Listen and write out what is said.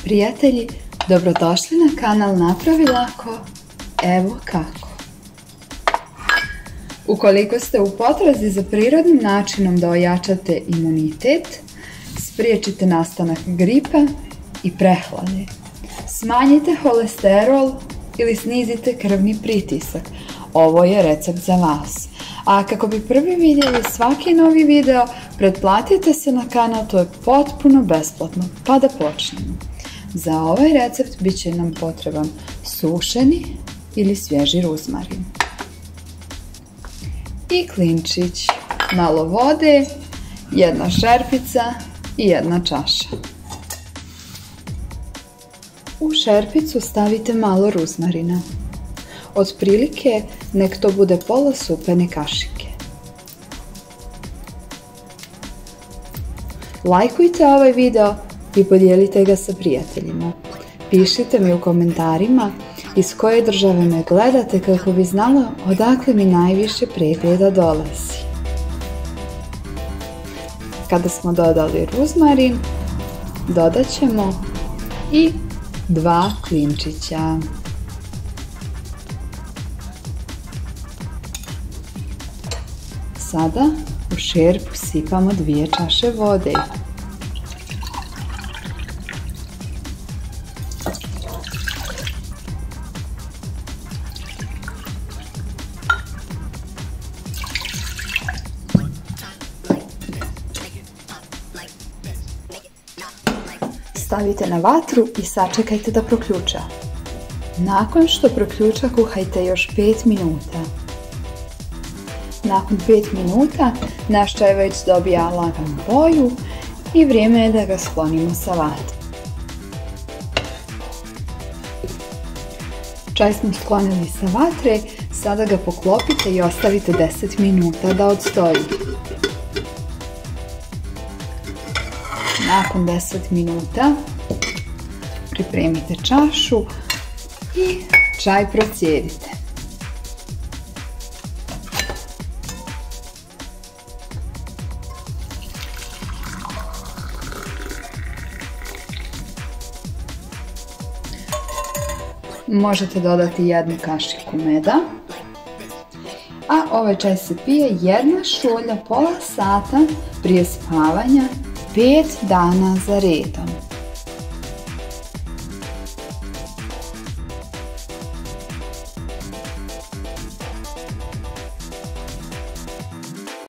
Prijatelji, dobrodošli na kanal Napravi lako, evo kako. Ukoliko ste u potrazi za prirodnim načinom da ojačate imunitet, spriječite nastanak gripe i prehlade, smanjite holesterol ili snizite krvni pritisak, ovo je recept za vas. A kako bi prvi vidjeli svaki novi video, pretplatite se na kanal, to je potpuno besplatno, pa da počnemo. Za ovaj recept bit će nam potreban sušeni ili svježi ruzmarin i klinčić, malo vode, jedna šerpica i jedna čaša. U šerpicu stavite malo ruzmarina, otprilike nek to bude pola supene kašike. Lajkujte ovaj video i podijelite ga sa prijateljima. Pišite mi u komentarima iz koje države me gledate kako bi znala odakle mi najviše pregleda dolazi. Kada smo dodali ruzmarin, dodat ćemo i 2 klinčića. Sada u šerpu sipamo 2 čaše vode. Stavite na vatru i sačekajte da proključa. Nakon što proključa, kuhajte još 5 minuta. Nakon 5 minuta naš čaj već dobija laganu boju i vrijeme je da ga sklonimo sa vatre. Čaj smo sklonili sa vatre, sada ga poklopite i ostavite 10 minuta da odstoji. Nakon 10 minuta pripremite čašu i čaj procijedite. Možete dodati 1 kašiku meda, a ovaj čaj se pije 1 šolja pola sata prije spavanja 5 dana za redom.